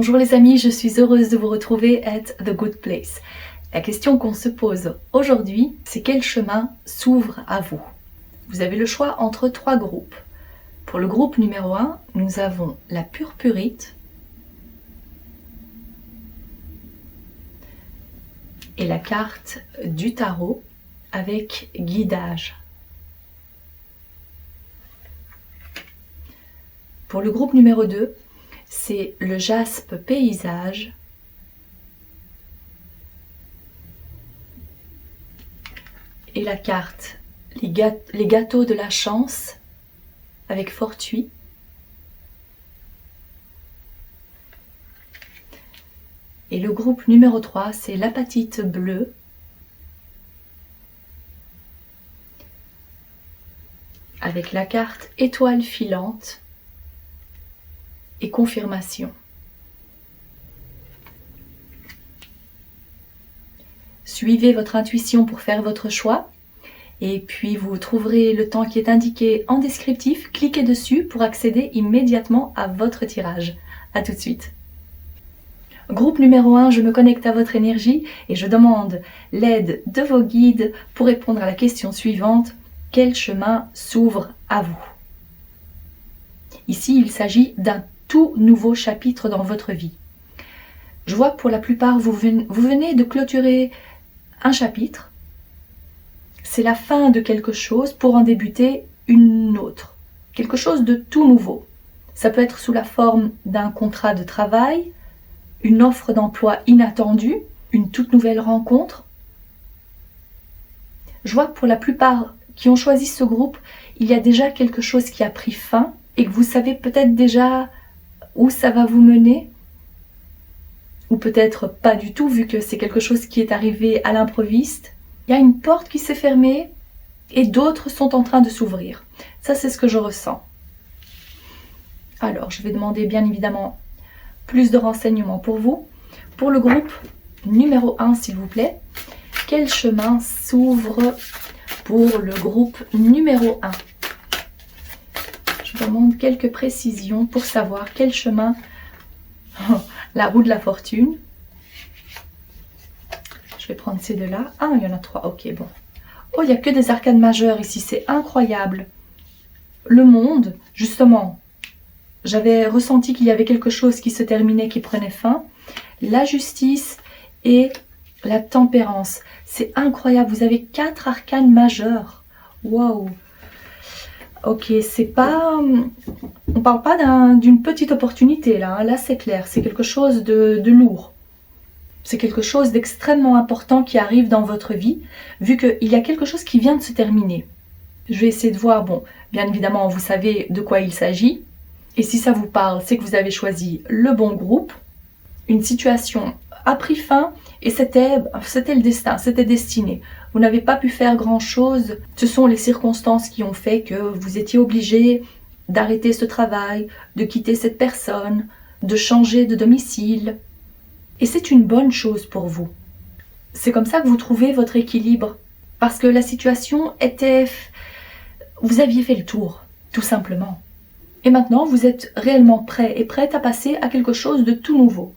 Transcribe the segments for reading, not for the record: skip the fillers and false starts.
Bonjour les amis, je suis heureuse de vous retrouver at The Good Place. La question qu'on se pose aujourd'hui, c'est quel chemin s'ouvre à vous? Vous avez le choix entre 3 groupes. Pour le groupe numéro 1, nous avons la purpurite et la carte du tarot avec guidage. Pour le groupe numéro 2, c'est le jaspe paysage et la carte les gâteaux de la chance avec fortuit. Et le groupe numéro 3, c'est l'apatite bleue avec la carte étoile filante et confirmation. Suivez votre intuition pour faire votre choix et puis vous trouverez le temps qui est indiqué en descriptif. Cliquez dessus pour accéder immédiatement à votre tirage. A tout de suite. Groupe numéro 1, je me connecte à votre énergie et je demande l'aide de vos guides pour répondre à la question suivante. Quel chemin s'ouvre à vous? Ici, il s'agit d'un tout nouveau chapitre dans votre vie. Je vois que pour la plupart, vous venez de clôturer un chapitre. C'est la fin de quelque chose pour en débuter une autre. Quelque chose de tout nouveau. Ça peut être sous la forme d'un contrat de travail, une offre d'emploi inattendue, une toute nouvelle rencontre. Je vois que pour la plupart qui ont choisi ce groupe, il y a déjà quelque chose qui a pris fin et que vous savez peut-être déjà où ça va vous mener, ou peut-être pas du tout, vu que c'est quelque chose qui est arrivé à l'improviste. Il y a une porte qui s'est fermée et d'autres sont en train de s'ouvrir. Ça, c'est ce que je ressens. Alors, je vais demander bien évidemment plus de renseignements pour vous. Pour le groupe numéro 1, s'il vous plaît, quel chemin s'ouvre pour le groupe numéro 1? Je demande quelques précisions pour savoir quel chemin. La roue de la fortune. Je vais prendre ces deux-là. Ah, il y en a 3. Ok, bon. Oh, il n'y a que des arcanes majeures ici. C'est incroyable. Le monde, justement. J'avais ressenti qu'il y avait quelque chose qui se terminait, qui prenait fin. La justice et la tempérance. C'est incroyable. Vous avez 4 arcanes majeures. Waouh. Ok, c'est pas... On parle pas d'une petite opportunité là. Hein. Là, c'est clair. C'est quelque chose de lourd. C'est quelque chose d'extrêmement important qui arrive dans votre vie, vu qu'il y a quelque chose qui vient de se terminer. Je vais essayer de voir, bon, bien évidemment, vous savez de quoi il s'agit. Et si ça vous parle, c'est que vous avez choisi le bon groupe. Une situation a pris fin et c'était le destin, c'était destiné. Vous n'avez pas pu faire grand-chose. Ce sont les circonstances qui ont fait que vous étiez obligé d'arrêter ce travail, de quitter cette personne, de changer de domicile. Et c'est une bonne chose pour vous. C'est comme ça que vous trouvez votre équilibre. Parce que la situation était... Vous aviez fait le tour, tout simplement. Et maintenant, vous êtes réellement prêt et prête à passer à quelque chose de tout nouveau.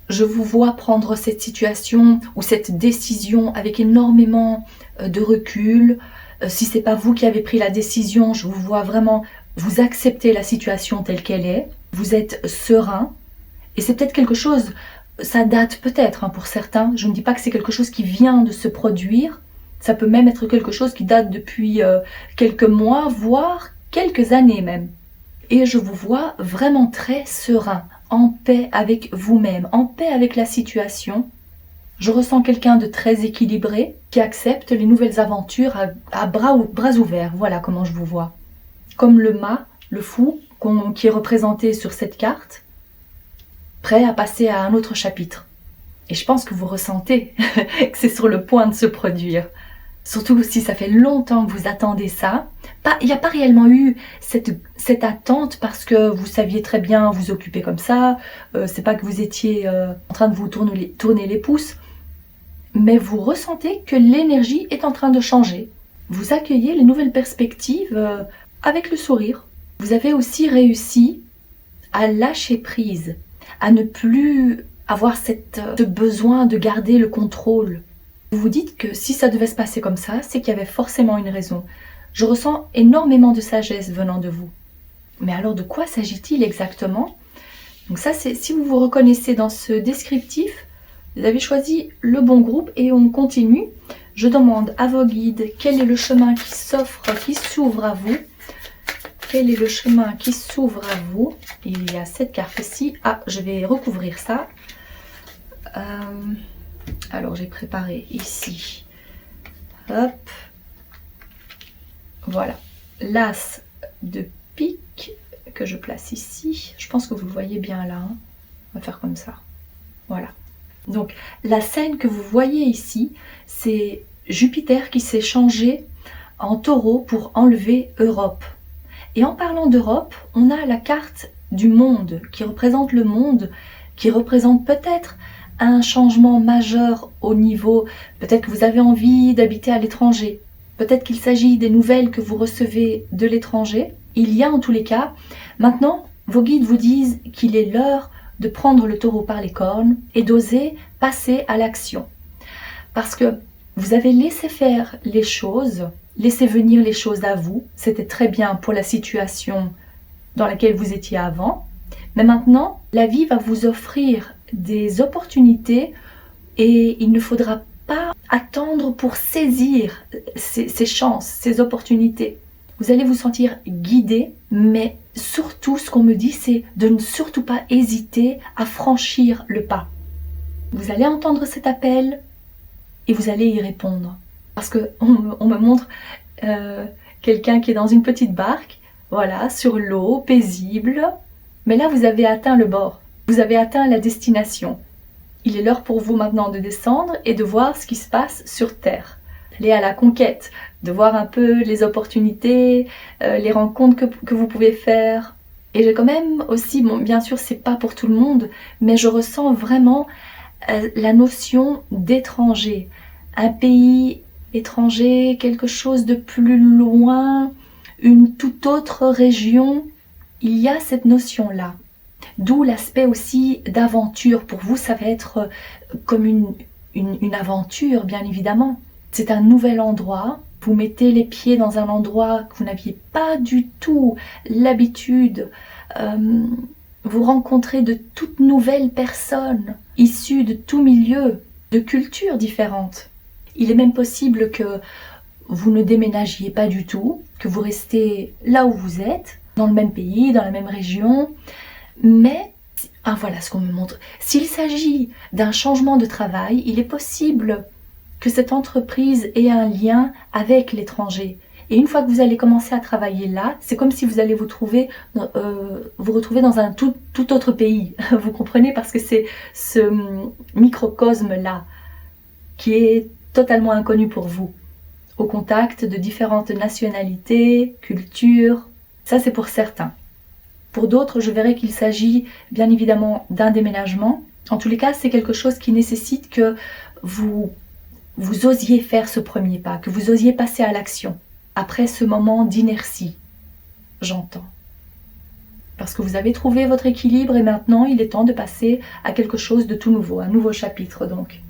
Je vous vois prendre cette situation ou cette décision avec énormément de recul. Si ce n'est pas vous qui avez pris la décision, je vous vois vraiment, vous acceptez la situation telle qu'elle est. Vous êtes serein. Et c'est peut-être quelque chose, ça date peut-être pour certains. Je ne dis pas que c'est quelque chose qui vient de se produire. Ça peut même être quelque chose qui date depuis quelques mois, voire quelques années même. Et je vous vois vraiment très serein, en paix avec vous-même, en paix avec la situation. Je ressens quelqu'un de très équilibré, qui accepte les nouvelles aventures à bras ouverts. Voilà comment je vous vois. Comme le mât, le fou, qui est représenté sur cette carte, prêt à passer à un autre chapitre. Et je pense que vous ressentez que c'est sur le point de se produire. Surtout si ça fait longtemps que vous attendez ça. Il n'y a pas réellement eu cette attente parce que vous saviez très bien vous occuper comme ça. C'est pas que vous étiez en train de vous tourner les pouces. Mais vous ressentez que l'énergie est en train de changer. Vous accueillez les nouvelles perspectives avec le sourire. Vous avez aussi réussi à lâcher prise, à ne plus avoir ce besoin de garder le contrôle. Vous vous dites que si ça devait se passer comme ça, c'est qu'il y avait forcément une raison. Je ressens énormément de sagesse venant de vous. Mais alors de quoi s'agit-il exactement? Donc ça, c'est si vous vous reconnaissez dans ce descriptif, vous avez choisi le bon groupe et on continue. Je demande à vos guides quel est le chemin qui s'ouvre à vous. Quel est le chemin qui s'ouvre à vous? Il y a cette carte-ci. Ah, je vais recouvrir ça. Alors, j'ai préparé ici. Hop. Voilà. L'as de pique que je place ici. Je pense que vous le voyez bien là. Hein. On va faire comme ça. Voilà. Donc, la scène que vous voyez ici, c'est Jupiter qui s'est changé en taureau pour enlever Europe. Et en parlant d'Europe, on a la carte du monde qui représente le monde, qui représente peut-être un changement majeur au niveau, peut-être que vous avez envie d'habiter à l'étranger, peut-être qu'il s'agit des nouvelles que vous recevez de l'étranger. Il y a en tous les cas, maintenant, vos guides vous disent qu'il est l'heure de prendre le taureau par les cornes et d'oser passer à l'action. Parce que vous avez laissé faire les choses, laissé venir les choses à vous. C'était très bien pour la situation dans laquelle vous étiez avant. Mais maintenant, la vie va vous offrir des opportunités et il ne faudra pas attendre pour saisir ces chances, ces opportunités. Vous allez vous sentir guidé, mais surtout, ce qu'on me dit, c'est de ne surtout pas hésiter à franchir le pas. Vous allez entendre cet appel et vous allez y répondre. Parce qu'on me montre quelqu'un qui est dans une petite barque, voilà, sur l'eau, paisible. Mais là, vous avez atteint le bord. Vous avez atteint la destination. Il est l'heure pour vous maintenant de descendre et de voir ce qui se passe sur Terre. Aller à la conquête, de voir un peu les opportunités, les rencontres que vous pouvez faire. Et j'ai quand même aussi, bon, bien sûr, c'est pas pour tout le monde, mais je ressens vraiment la notion d'étranger. Un pays étranger, quelque chose de plus loin, une toute autre région. Il y a cette notion-là. D'où l'aspect aussi d'aventure. Pour vous, ça va être comme une aventure, bien évidemment. C'est un nouvel endroit. Vous mettez les pieds dans un endroit que vous n'aviez pas du tout l'habitude. Vous rencontrez de toutes nouvelles personnes, issues de tout milieu, de cultures différentes. Il est même possible que vous ne déménagiez pas du tout, que vous restez là où vous êtes, dans le même pays, dans la même région. Mais, voilà ce qu'on me montre. S'il s'agit d'un changement de travail, il est possible que cette entreprise ait un lien avec l'étranger. Et une fois que vous allez commencer à travailler là, c'est comme si vous allez vous retrouver dans un tout autre pays. Vous comprenez? Parce que c'est ce microcosme-là qui est totalement inconnu pour vous. Au contact de différentes nationalités, cultures. Ça, c'est pour certains. Pour d'autres, je verrai qu'il s'agit bien évidemment d'un déménagement. En tous les cas, c'est quelque chose qui nécessite que vous osiez faire ce premier pas, que vous osiez passer à l'action. Après ce moment d'inertie, j'entends. Parce que vous avez trouvé votre équilibre et maintenant, il est temps de passer à quelque chose de tout nouveau, un nouveau chapitre donc.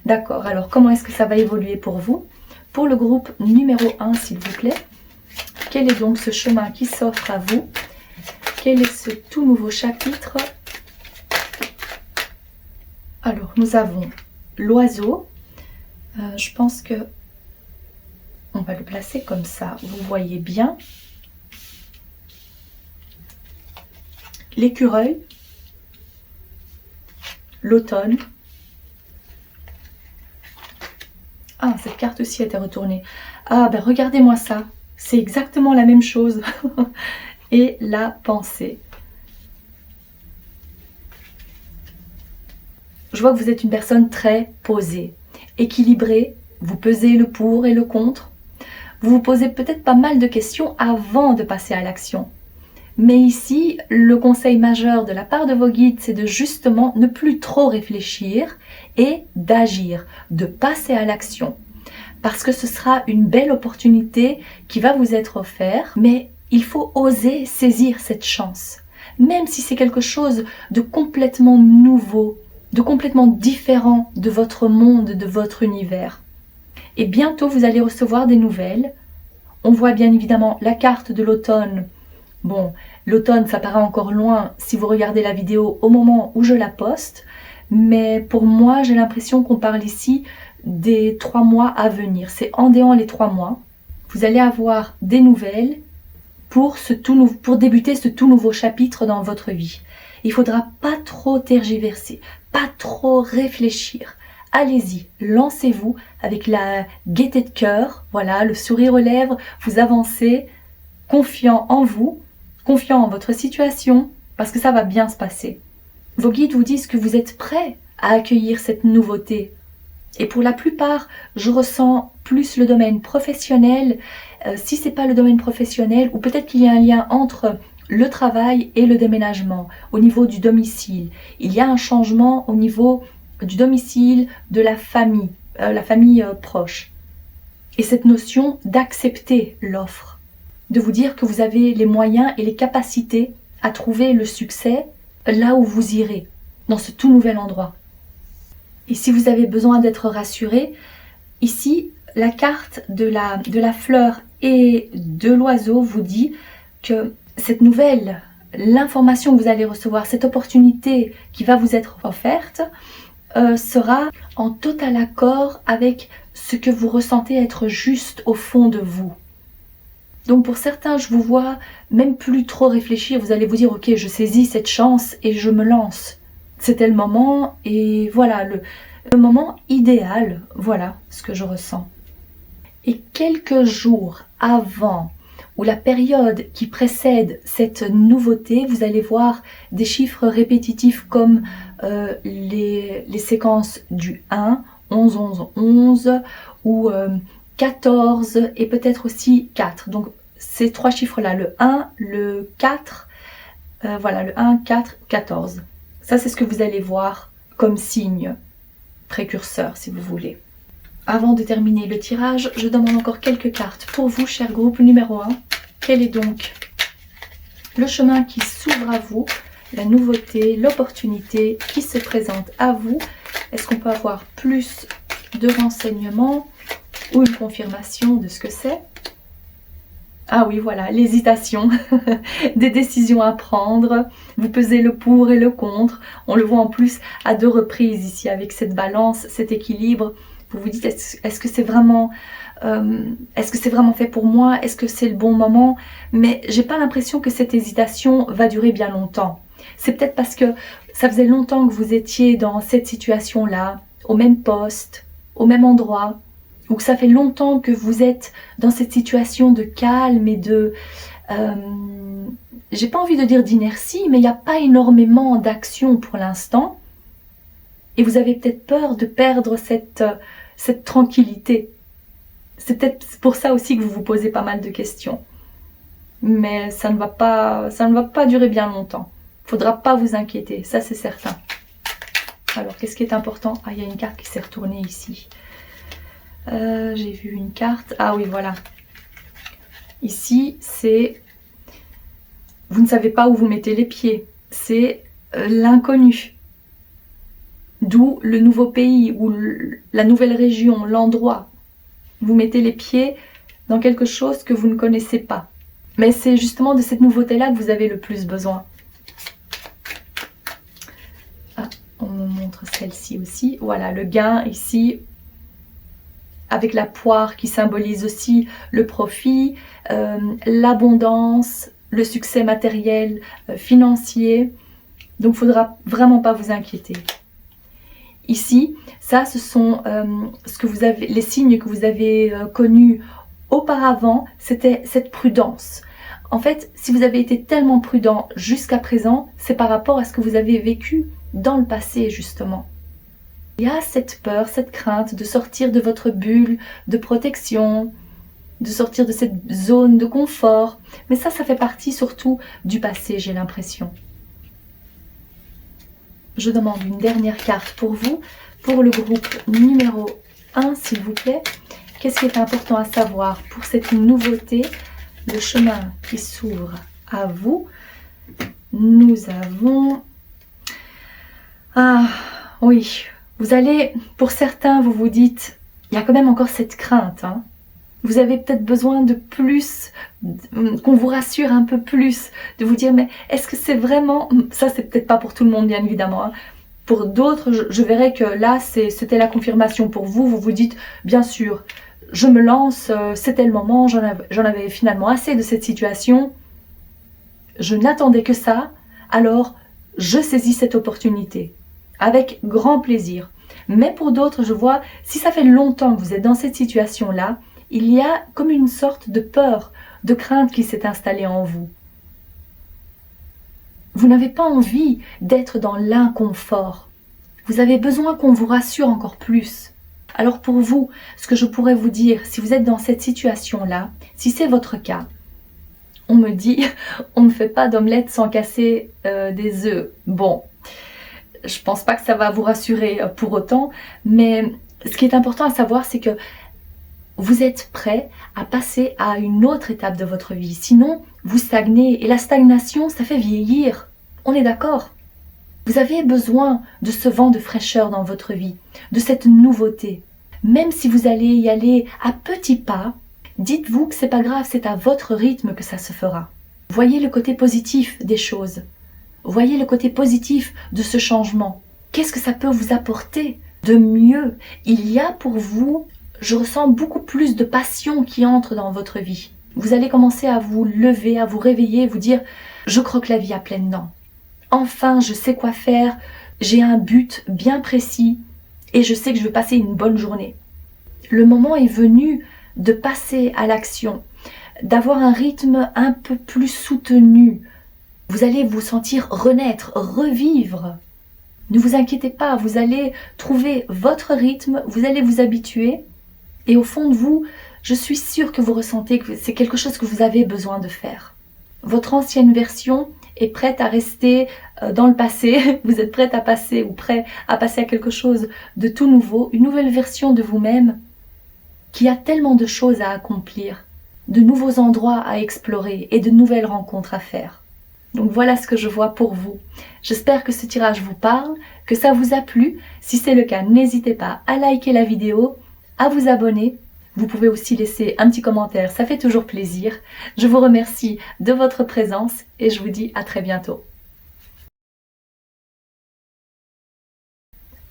D'accord, alors comment est-ce que ça va évoluer pour vous? Pour le groupe numéro 1, s'il vous plaît, quel est donc ce chemin qui s'offre à vous? Quel est ce tout nouveau chapitre? Alors, nous avons l'oiseau. Je pense que on va le placer comme ça. Vous voyez bien. L'écureuil. L'automne. Ah, cette carte aussi a été retournée. Ah, ben regardez-moi ça. C'est exactement la même chose. Et la pensée. Je vois que vous êtes une personne très posée, équilibrée. Vous pesez le pour et le contre. Vous vous posez peut-être pas mal de questions avant de passer à l'action. Mais ici, le conseil majeur de la part de vos guides, c'est de justement ne plus trop réfléchir et d'agir, de passer à l'action. Parce que ce sera une belle opportunité qui va vous être offerte, mais il faut oser saisir cette chance. même si c'est quelque chose de complètement nouveau, de complètement différent de votre monde, de votre univers. Et bientôt, vous allez recevoir des nouvelles. On voit bien évidemment la carte de l'automne. Bon, l'automne, ça paraît encore loin si vous regardez la vidéo au moment où je la poste. Mais pour moi, j'ai l'impression qu'on parle ici des 3 mois à venir. C'est en déant les 3 mois. Vous allez avoir des nouvelles pour débuter ce tout nouveau chapitre dans votre vie. Il ne faudra pas trop tergiverser, pas trop réfléchir. Allez-y, lancez-vous avec la gaieté de cœur, voilà, le sourire aux lèvres, vous avancez, confiant en vous, confiant en votre situation, parce que ça va bien se passer. Vos guides vous disent que vous êtes prêts à accueillir cette nouveauté. Et pour la plupart, je ressens plus le domaine professionnel. Si ce n'est pas le domaine professionnel, ou peut-être qu'il y a un lien entre le travail et le déménagement, au niveau du domicile. Il y a un changement au niveau du domicile, de la famille proche. Et cette notion d'accepter l'offre, de vous dire que vous avez les moyens et les capacités à trouver le succès là où vous irez, dans ce tout nouvel endroit. Et si vous avez besoin d'être rassuré, ici, la carte de la fleur et de l'oiseau vous dit que cette nouvelle, l'information que vous allez recevoir, cette opportunité qui va vous être offerte, sera en total accord avec ce que vous ressentez être juste au fond de vous. Donc pour certains, je vous vois même plus trop réfléchir, vous allez vous dire « Ok, je saisis cette chance et je me lance ». C'était le moment et voilà, le moment idéal, voilà ce que je ressens. Et quelques jours avant, ou la période qui précède cette nouveauté, vous allez voir des chiffres répétitifs comme les séquences du 1, 11, 11, 11, ou 14 et peut-être aussi 4. Donc ces 3 chiffres-là, le 1, le 4, voilà, le 1, 4, 14. Ça, c'est ce que vous allez voir comme signe précurseur, si vous voulez. Avant de terminer le tirage, je demande encore quelques cartes pour vous, cher groupe numéro 1. Quel est donc le chemin qui s'ouvre à vous, la nouveauté, l'opportunité qui se présente à vous? Est-ce qu'on peut avoir plus de renseignements ou une confirmation de ce que c'est? Ah oui, voilà, l'hésitation, des décisions à prendre, vous pesez le pour et le contre. On le voit en plus à 2 reprises ici avec cette balance, cet équilibre. Vous vous dites, est-ce que c'est vraiment fait pour moi? Est-ce que c'est le bon moment? Mais j'ai pas l'impression que cette hésitation va durer bien longtemps. C'est peut-être parce que ça faisait longtemps que vous étiez dans cette situation-là, au même poste, au même endroit, ou que ça fait longtemps que vous êtes dans cette situation de calme et de... j'ai pas envie de dire d'inertie, mais il n'y a pas énormément d'action pour l'instant. Et vous avez peut-être peur de perdre cette tranquillité. C'est peut-être pour ça aussi que vous vous posez pas mal de questions. Mais ça ne va pas durer bien longtemps. Il ne faudra pas vous inquiéter, ça c'est certain. Alors, qu'est-ce qui est important? Ah, il y a une carte qui s'est retournée ici. J'ai vu une carte. Ah oui, voilà. Ici, c'est... Vous ne savez pas où vous mettez les pieds. C'est l'inconnu. D'où le nouveau pays, ou la nouvelle région, l'endroit. Vous mettez les pieds dans quelque chose que vous ne connaissez pas. Mais c'est justement de cette nouveauté-là que vous avez le plus besoin. Ah, on me montre celle-ci aussi. Voilà, le gain ici, avec la poire qui symbolise aussi le profit, l'abondance, le succès matériel, financier. Donc, il ne faudra vraiment pas vous inquiéter. Ici, ça, ce sont les signes que vous avez connus auparavant, c'était cette prudence. En fait, si vous avez été tellement prudent jusqu'à présent, c'est par rapport à ce que vous avez vécu dans le passé, justement. Il y a cette peur, cette crainte de sortir de votre bulle de protection, de sortir de cette zone de confort. Mais ça fait partie surtout du passé, j'ai l'impression. Je demande une dernière carte pour vous, pour le groupe numéro 1, s'il vous plaît. Qu'est-ce qui est important à savoir pour cette nouveauté, le chemin qui s'ouvre à vous? nous avons... Ah, oui. Vous allez, pour certains, vous vous dites, il y a quand même encore cette crainte, hein. Vous avez peut-être besoin de plus, qu'on vous rassure un peu plus, de vous dire, mais est-ce que c'est vraiment... Ça, c'est peut-être pas pour tout le monde, bien évidemment, hein. Pour d'autres, je verrais que là, c'était la confirmation. Pour vous, vous vous dites, bien sûr, je me lance, c'était le moment, j'en avais finalement assez de cette situation. Je n'attendais que ça, alors je saisis cette opportunité, avec grand plaisir. Mais pour d'autres, je vois, si ça fait longtemps que vous êtes dans cette situation-là, il y a comme une sorte de peur, de crainte qui s'est installée en vous. Vous n'avez pas envie d'être dans l'inconfort. Vous avez besoin qu'on vous rassure encore plus. Alors pour vous, ce que je pourrais vous dire, si vous êtes dans cette situation-là, si c'est votre cas, on me dit, on ne fait pas d'omelette sans casser des œufs. Bon, je pense pas que ça va vous rassurer pour autant, mais ce qui est important à savoir, c'est que vous êtes prêt à passer à une autre étape de votre vie. Sinon, vous stagnez. Et la stagnation, ça fait vieillir. On est d'accord? Vous avez besoin de ce vent de fraîcheur dans votre vie, de cette nouveauté. Même si vous allez y aller à petits pas, dites-vous que c'est pas grave, c'est à votre rythme que ça se fera. Voyez le côté positif des choses. Voyez le côté positif de ce changement. Qu'est-ce que ça peut vous apporter de mieux? Il y a pour vous... Je ressens beaucoup plus de passion qui entre dans votre vie. Vous allez commencer à vous lever, à vous réveiller, vous dire « Je croque la vie à pleines dents. Enfin, je sais quoi faire, j'ai un but bien précis et je sais que je vais passer une bonne journée. » Le moment est venu de passer à l'action, d'avoir un rythme un peu plus soutenu. Vous allez vous sentir renaître, revivre. Ne vous inquiétez pas, vous allez trouver votre rythme, vous allez vous habituer. Et au fond de vous, je suis sûre que vous ressentez que c'est quelque chose que vous avez besoin de faire. Votre ancienne version est prête à rester dans le passé. Vous êtes prête à passer ou prêt à passer à quelque chose de tout nouveau. Une nouvelle version de vous-même qui a tellement de choses à accomplir, de nouveaux endroits à explorer et de nouvelles rencontres à faire. Donc voilà ce que je vois pour vous. J'espère que ce tirage vous parle, que ça vous a plu. Si c'est le cas, n'hésitez pas à liker la vidéo, à vous abonner. Vous pouvez aussi laisser un petit commentaire, ça fait toujours plaisir. Je vous remercie de votre présence et je vous dis à très bientôt.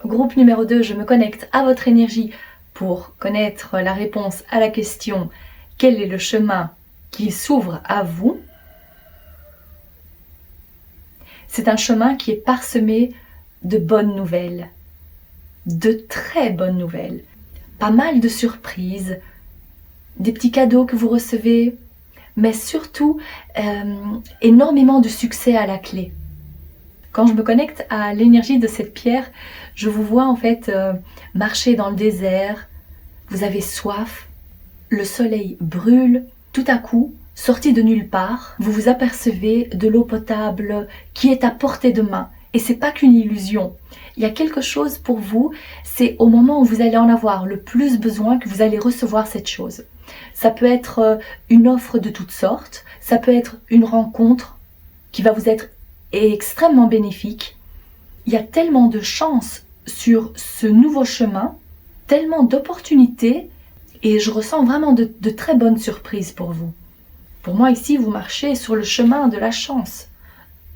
Groupe numéro 2, je me connecte à votre énergie pour connaître la réponse à la question « Quel est le chemin qui s'ouvre à vous ?» C'est un chemin qui est parsemé de bonnes nouvelles, de très bonnes nouvelles. Pas mal de surprises, des petits cadeaux que vous recevez, mais surtout énormément de succès à la clé. Quand je me connecte à l'énergie de cette pierre, je vous vois en fait marcher dans le désert, vous avez soif, le soleil brûle, tout à coup, sorti de nulle part, vous vous apercevez de l'eau potable qui est à portée de main. Et c'est pas qu'une illusion. Il y a quelque chose pour vous, c'est au moment où vous allez en avoir le plus besoin que vous allez recevoir cette chose. Ça peut être une offre de toutes sortes, ça peut être une rencontre qui va vous être extrêmement bénéfique. Il y a tellement de chances sur ce nouveau chemin, tellement d'opportunités et je ressens vraiment de très bonnes surprises pour vous. Pour moi ici, vous marchez sur le chemin de la chance.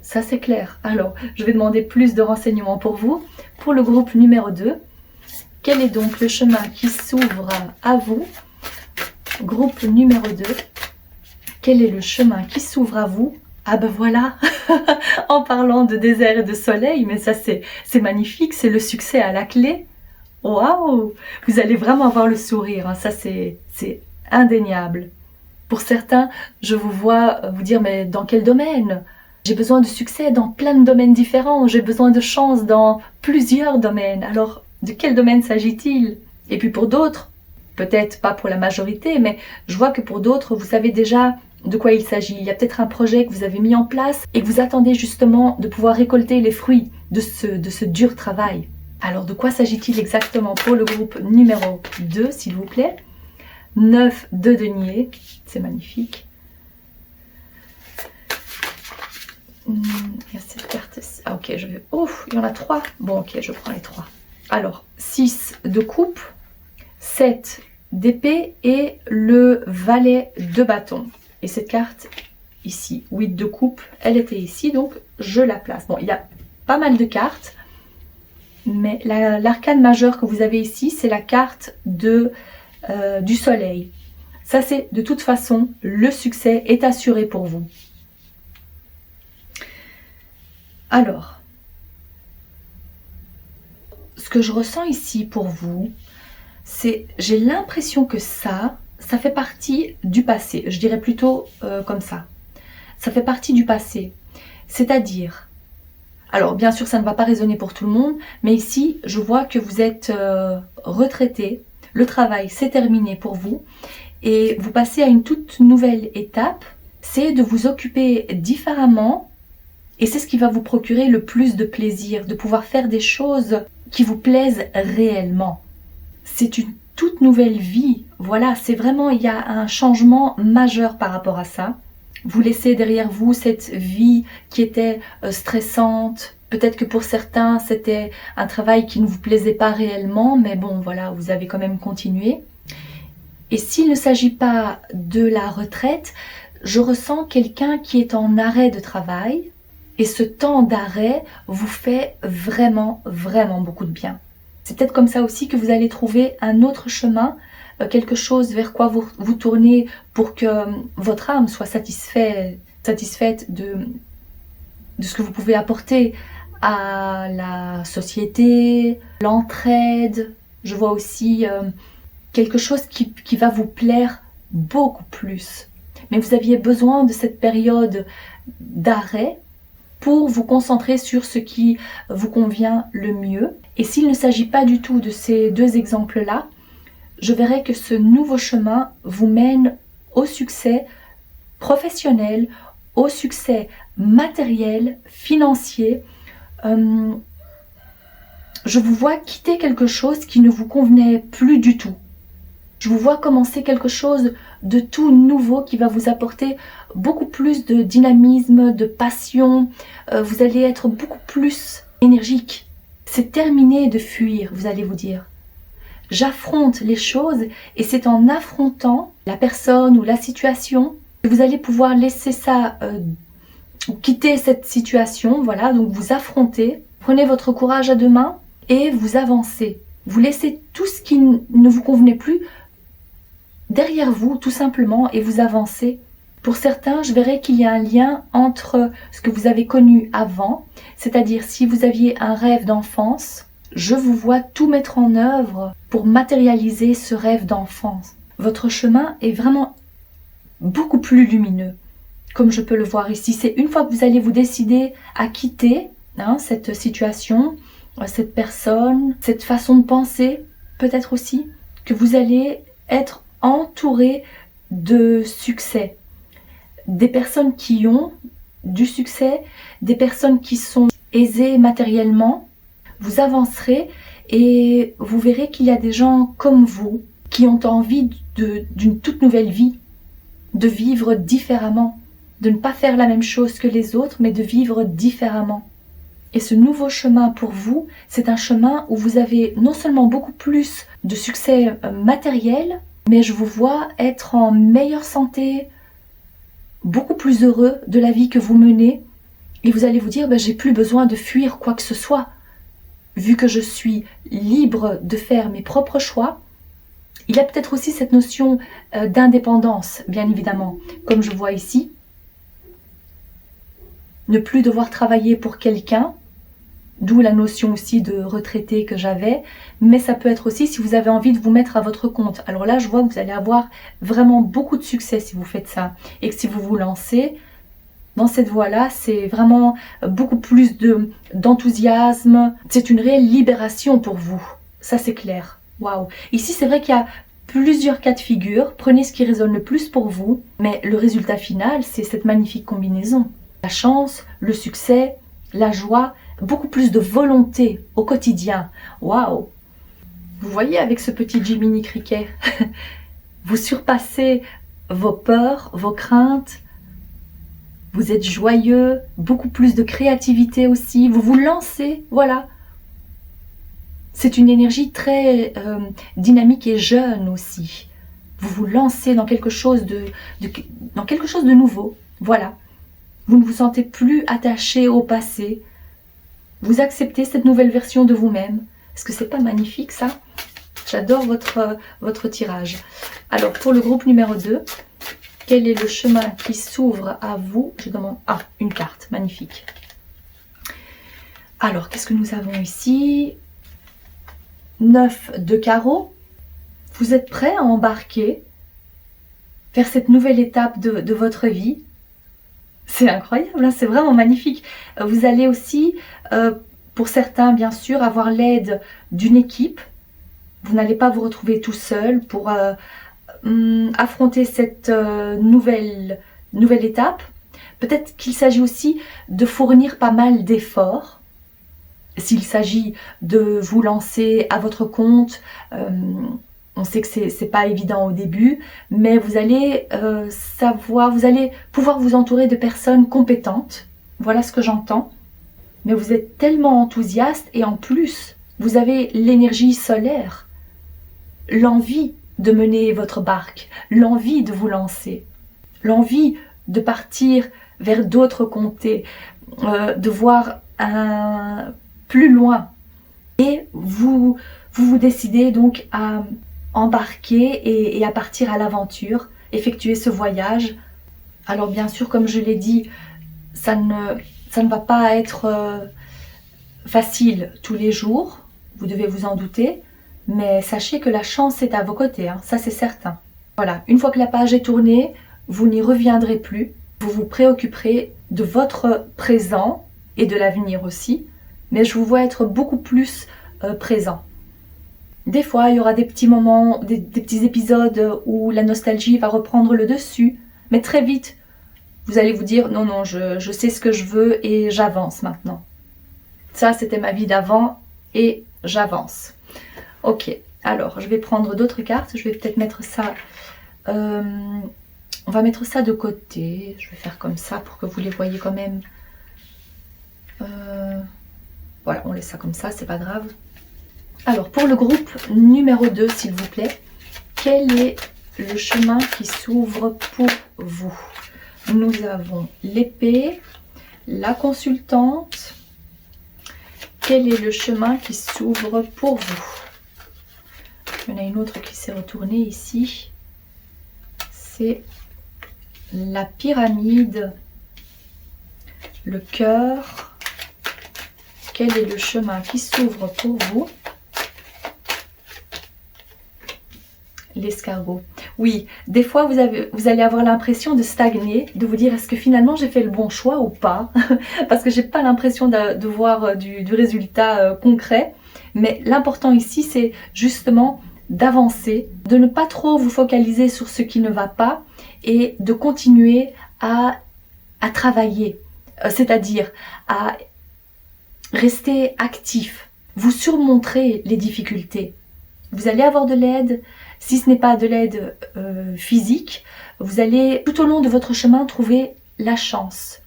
Ça c'est clair. Alors, je vais demander plus de renseignements pour vous. Pour le groupe numéro 2, quel est donc le chemin qui s'ouvre à vous? Groupe numéro 2, quel est le chemin qui s'ouvre à vous? Ah ben voilà, en parlant de désert et de soleil, mais ça c'est magnifique, c'est le succès à la clé. Waouh! Vous allez vraiment avoir le sourire, hein. Ça c'est indéniable. Pour certains, je vous vois vous dire, mais dans quel domaine? J'ai besoin de succès dans plein de domaines différents, j'ai besoin de chance dans plusieurs domaines. Alors, de quel domaine s'agit-il? Et puis pour d'autres, peut-être pas pour la majorité, mais je vois que pour d'autres, vous savez déjà de quoi il s'agit. Il y a peut-être un projet que vous avez mis en place et que vous attendez justement de pouvoir récolter les fruits de ce dur travail. Alors, de quoi s'agit-il exactement pour le groupe numéro 2, s'il vous plaît? 9 de denier, c'est magnifique. Il y a cette carte-ci. Ah ok, je vais... Oh, il y en a 3. Bon ok, je prends les 3. Alors, 6 de coupe, 7 d'épée et le valet de bâton. Et cette carte ici, 8 de coupe, elle était ici, donc je la place. Bon, il y a pas mal de cartes, mais l'arcane majeure que vous avez ici, c'est la carte du soleil. Ça, c'est de toute façon, le succès est assuré pour vous. Alors, ce que je ressens ici pour vous, c'est, j'ai l'impression que ça fait partie du passé. Je dirais plutôt comme ça. Ça fait partie du passé. C'est-à-dire, alors bien sûr ça ne va pas résonner pour tout le monde, mais ici je vois que vous êtes retraité, le travail c'est terminé pour vous et vous passez à une toute nouvelle étape, c'est de vous occuper différemment et c'est ce qui va vous procurer le plus de plaisir, de pouvoir faire des choses qui vous plaisent réellement. C'est une toute nouvelle vie, voilà, c'est vraiment, il y a un changement majeur par rapport à ça. Vous laissez derrière vous cette vie qui était stressante. Peut-être que pour certains, c'était un travail qui ne vous plaisait pas réellement, mais bon, voilà, vous avez quand même continué. Et s'il ne s'agit pas de la retraite, je ressens quelqu'un qui est en arrêt de travail. Et ce temps d'arrêt vous fait vraiment, vraiment beaucoup de bien. C'est peut-être comme ça aussi que vous allez trouver un autre chemin, quelque chose vers quoi vous tournez pour que votre âme soit satisfaite de ce que vous pouvez apporter à la société, l'entraide. Je vois aussi quelque chose qui va vous plaire beaucoup plus. Mais vous aviez besoin de cette période d'arrêt pour vous concentrer sur ce qui vous convient le mieux. Et s'il ne s'agit pas du tout de ces deux exemples-là, je verrai que ce nouveau chemin vous mène au succès professionnel, au succès matériel, financier. Je vous vois quitter quelque chose qui ne vous convenait plus du tout. Je vous vois commencer quelque chose de tout nouveau qui va vous apporter beaucoup plus de dynamisme, de passion. Vous allez être beaucoup plus énergique. C'est terminé de fuir, vous allez vous dire. J'affronte les choses et c'est en affrontant la personne ou la situation que vous allez pouvoir laisser ça, quitter cette situation. Voilà, donc vous affrontez, prenez votre courage à deux mains et vous avancez. Vous laissez tout ce qui ne vous convenait plus derrière vous tout simplement et vous avancez. Pour certains, je verrai qu'il y a un lien entre ce que vous avez connu avant, c'est-à-dire si vous aviez un rêve d'enfance, je vous vois tout mettre en œuvre pour matérialiser ce rêve d'enfance. Votre chemin est vraiment beaucoup plus lumineux, comme je peux le voir ici. C'est une fois que vous allez vous décider à quitter cette situation, cette personne, cette façon de penser, peut-être aussi, que vous allez être entouré de succès. Des personnes qui ont du succès, des personnes qui sont aisées matériellement, vous avancerez et vous verrez qu'il y a des gens comme vous qui ont envie d'une toute nouvelle vie, de vivre différemment, de ne pas faire la même chose que les autres, mais de vivre différemment. Et ce nouveau chemin pour vous, c'est un chemin où vous avez non seulement beaucoup plus de succès matériel, mais je vous vois être en meilleure santé, beaucoup plus heureux de la vie que vous menez. Et vous allez vous dire, j'ai plus besoin de fuir quoi que ce soit. Vu que je suis libre de faire mes propres choix, il y a peut-être aussi cette notion d'indépendance, bien évidemment, comme je vois ici. Ne plus devoir travailler pour quelqu'un, d'où la notion aussi de retraité que j'avais, mais ça peut être aussi si vous avez envie de vous mettre à votre compte. Alors là, je vois que vous allez avoir vraiment beaucoup de succès si vous faites ça, et que si vous vous lancez dans cette voie-là, c'est vraiment beaucoup plus d'enthousiasme. C'est une réelle libération pour vous. Ça, c'est clair. Waouh. Ici, c'est vrai qu'il y a plusieurs cas de figure. Prenez ce qui résonne le plus pour vous. Mais le résultat final, c'est cette magnifique combinaison. La chance, le succès, la joie, beaucoup plus de volonté au quotidien. Waouh. Vous voyez avec ce petit Jiminy Cricket, vous surpassez vos peurs, vos craintes. Vous êtes joyeux, beaucoup plus de créativité aussi. Vous vous lancez, voilà. C'est une énergie très dynamique et jeune aussi. Vous vous lancez dans quelque chose dans quelque chose de nouveau. Voilà. Vous ne vous sentez plus attaché au passé. Vous acceptez cette nouvelle version de vous-même. Est-ce que c'est pas magnifique ça? J'adore votre tirage. Alors pour le groupe numéro 2, quel est le chemin qui s'ouvre à vous? Je demande... Ah, une carte, magnifique. Alors, qu'est-ce que nous avons ici? 9 de carreau. Vous êtes prêt à embarquer vers cette nouvelle étape de votre vie. C'est incroyable, hein, c'est vraiment magnifique. Vous allez aussi, pour certains bien sûr, avoir l'aide d'une équipe. Vous n'allez pas vous retrouver tout seul pour affronter cette nouvelle étape. Peut-être qu'il s'agit aussi de fournir pas mal d'efforts. S'il s'agit de vous lancer à votre compte, on sait que c'est pas évident au début, mais vous allez vous allez pouvoir vous entourer de personnes compétentes. Voilà ce que j'entends. Mais vous êtes tellement enthousiaste et en plus, vous avez l'énergie solaire, l'envie de mener votre barque, l'envie de vous lancer, l'envie de partir vers d'autres comtés, de voir plus loin. Et vous décidez donc à embarquer et à partir à l'aventure, effectuer ce voyage. Alors bien sûr, comme je l'ai dit, ça ne va pas être facile tous les jours, vous devez vous en douter, mais sachez que la chance est à vos côtés, hein, ça c'est certain. Voilà, une fois que la page est tournée, vous n'y reviendrez plus, vous vous préoccuperez de votre présent et de l'avenir aussi, mais je vous vois être beaucoup plus présent. Des fois, il y aura des petits moments, des petits épisodes où la nostalgie va reprendre le dessus, mais très vite, vous allez vous dire « Non, non, je sais ce que je veux et j'avance maintenant. » Ça, c'était ma vie d'avant et j'avance. Ok, alors, je vais prendre d'autres cartes. Je vais peut-être mettre ça... on va mettre ça de côté. Je vais faire comme ça pour que vous les voyez quand même. Voilà, on laisse ça comme ça, c'est pas grave. Alors, pour le groupe numéro 2, s'il vous plaît, quel est le chemin qui s'ouvre pour vous? Nous avons l'épée, la consultante. Quel est le chemin qui s'ouvre pour vous? Il y en a une autre qui s'est retournée ici. C'est la pyramide, le cœur. Quel est le chemin qui s'ouvre pour vous? L'escargot. Oui, des fois vous allez avoir l'impression de stagner, de vous dire est-ce que finalement j'ai fait le bon choix ou pas? Parce que j'ai pas l'impression de voir du résultat concret. Mais l'important ici, c'est justement d'avancer, de ne pas trop vous focaliser sur ce qui ne va pas et de continuer à travailler, c'est-à-dire à rester actif. Vous surmonterez les difficultés. Vous allez avoir de l'aide. Si ce n'est pas de l'aide physique, vous allez tout au long de votre chemin trouver la chance,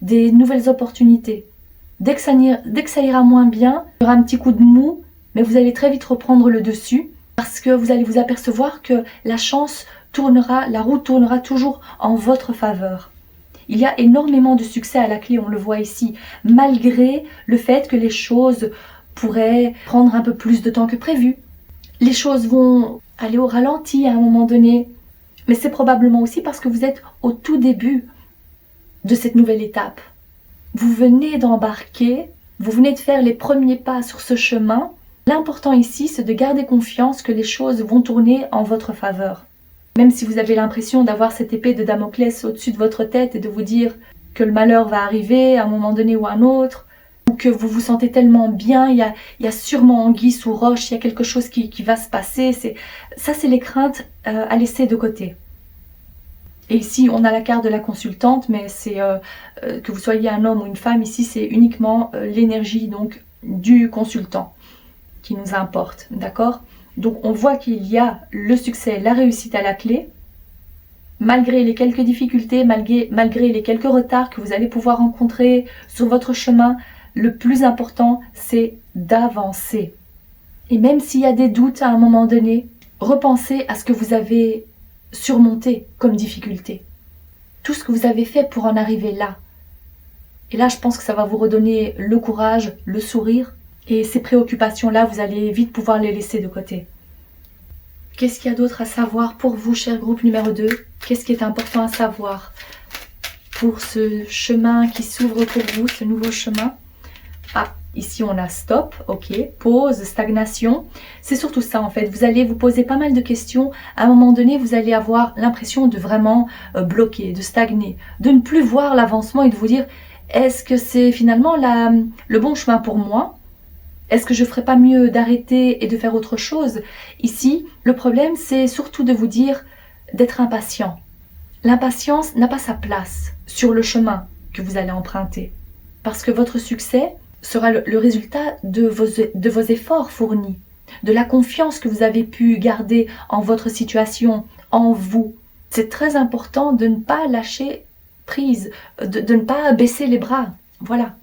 des nouvelles opportunités. Dès que ça ira moins bien, il y aura un petit coup de mou, mais vous allez très vite reprendre le dessus parce que vous allez vous apercevoir que la chance tournera, la roue tournera toujours en votre faveur. Il y a énormément de succès à la clé, on le voit ici, malgré le fait que les choses pourraient prendre un peu plus de temps que prévu. Les choses vont aller au ralenti à un moment donné, mais c'est probablement aussi parce que vous êtes au tout début de cette nouvelle étape. Vous venez d'embarquer, vous venez de faire les premiers pas sur ce chemin. L'important ici, c'est de garder confiance que les choses vont tourner en votre faveur. Même si vous avez l'impression d'avoir cette épée de Damoclès au-dessus de votre tête et de vous dire que le malheur va arriver à un moment donné ou à un autre, ou que vous vous sentez tellement bien, il y a sûrement anguille sous roche, il y a quelque chose qui va se passer. Ça, c'est les craintes à laisser de côté. Et ici, on a la carte de la consultante, mais c'est que vous soyez un homme ou une femme, ici, c'est uniquement l'énergie donc du consultant qui nous importe, d'accord? Donc, on voit qu'il y a le succès, la réussite à la clé, malgré les quelques difficultés, malgré les quelques retards que vous allez pouvoir rencontrer sur votre chemin, le plus important, c'est d'avancer. Et même s'il y a des doutes à un moment donné, repensez à ce que vous avez surmonté comme difficulté. Tout ce que vous avez fait pour en arriver là. Et là, je pense que ça va vous redonner le courage, le sourire. Et ces préoccupations-là, vous allez vite pouvoir les laisser de côté. Qu'est-ce qu'il y a d'autre à savoir pour vous, cher groupe numéro 2? Qu'est-ce qui est important à savoir pour ce chemin qui s'ouvre pour vous, ce nouveau chemin? Ah, ici on a stop, ok, pause, stagnation. C'est surtout ça en fait. Vous allez vous poser pas mal de questions. À un moment donné, vous allez avoir l'impression de vraiment bloquer, de stagner, de ne plus voir l'avancement et de vous dire, est-ce que c'est finalement le bon chemin pour moi? Est-ce que je ne ferais pas mieux d'arrêter et de faire autre chose? Ici, le problème, c'est surtout de vous dire d'être impatient. L'impatience n'a pas sa place sur le chemin que vous allez emprunter. Parce que votre succès sera le résultat de vos efforts fournis, de la confiance que vous avez pu garder en votre situation, en vous. C'est très important de ne pas lâcher prise, de ne pas baisser les bras. Voilà.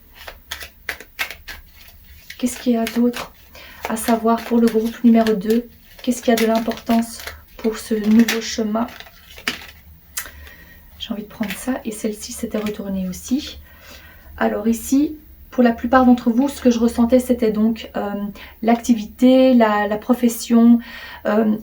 Qu'est-ce qu'il y a d'autre à savoir pour le groupe numéro 2? Qu'est-ce qu'il y a de l'importance pour ce nouveau chemin? J'ai envie de prendre ça. Et celle-ci s'était retournée aussi. Alors ici, pour la plupart d'entre vous, ce que je ressentais, c'était donc l'activité, la profession.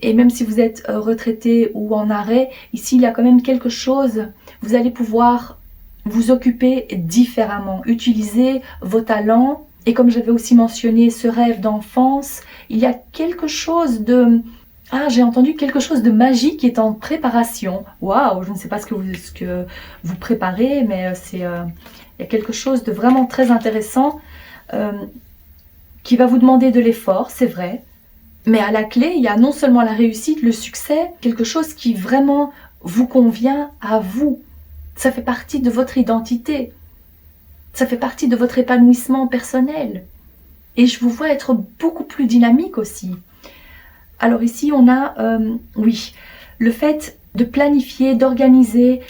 Et même si vous êtes retraité ou en arrêt, ici, il y a quand même quelque chose. Vous allez pouvoir vous occuper différemment. Utiliser vos talents. Et comme j'avais aussi mentionné ce rêve d'enfance, il y a quelque chose de... Ah, j'ai entendu quelque chose de magique qui est en préparation. Waouh, je ne sais pas ce que vous préparez, mais il y a quelque chose de vraiment très intéressant qui va vous demander de l'effort, c'est vrai. Mais à la clé, il y a non seulement la réussite, le succès, quelque chose qui vraiment vous convient à vous. Ça fait partie de votre identité. Ça fait partie de votre épanouissement personnel. Et je vous vois être beaucoup plus dynamique aussi. Alors ici, on a, oui, le fait de planifier, d'organiser,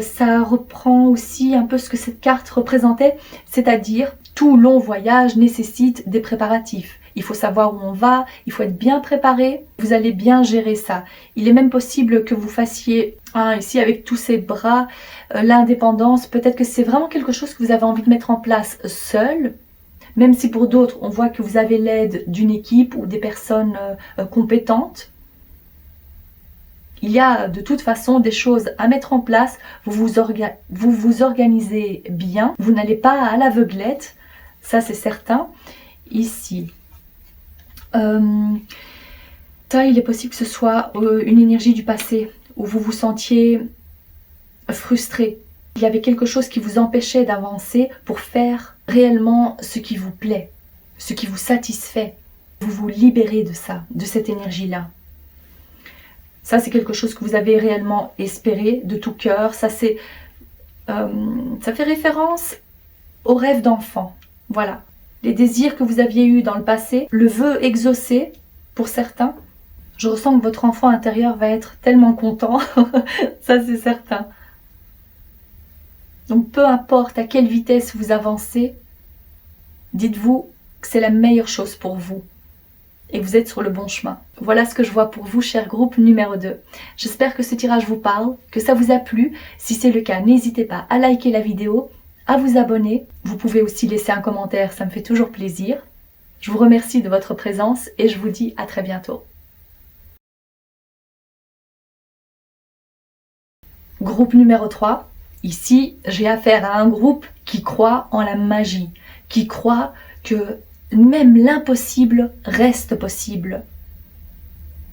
ça reprend aussi un peu ce que cette carte représentait, c'est-à-dire tout long voyage nécessite des préparatifs. Il faut savoir où on va, il faut être bien préparé, vous allez bien gérer ça. Il est même possible que vous fassiez, ici avec tous ces bras, l'indépendance, peut-être que c'est vraiment quelque chose que vous avez envie de mettre en place seul, même si pour d'autres, on voit que vous avez l'aide d'une équipe ou des personnes compétentes. Il y a de toute façon des choses à mettre en place, vous vous organisez bien, vous n'allez pas à l'aveuglette, ça c'est certain. Ici, ça il est possible que ce soit une énergie du passé, où vous vous sentiez frustré. Il y avait quelque chose qui vous empêchait d'avancer pour faire réellement ce qui vous plaît, ce qui vous satisfait. Vous vous libérez de ça, de cette énergie-là. Ça, c'est quelque chose que vous avez réellement espéré de tout cœur. Ça fait référence au rêve d'enfant. Voilà. Les désirs que vous aviez eus dans le passé, le vœu exaucé pour certains. Je ressens que votre enfant intérieur va être tellement content. Ça, c'est certain. Donc, peu importe à quelle vitesse vous avancez, dites-vous que c'est la meilleure chose pour vous. Et vous êtes sur le bon chemin. Voilà ce que je vois pour vous, cher groupe numéro 2. J'espère que ce tirage vous parle, que ça vous a plu. Si c'est le cas, n'hésitez pas à liker la vidéo, à vous abonner. Vous pouvez aussi laisser un commentaire, ça me fait toujours plaisir. Je vous remercie de votre présence et je vous dis à très bientôt. Groupe numéro 3. Ici, j'ai affaire à un groupe qui croit en la magie, qui croit que même l'impossible reste possible.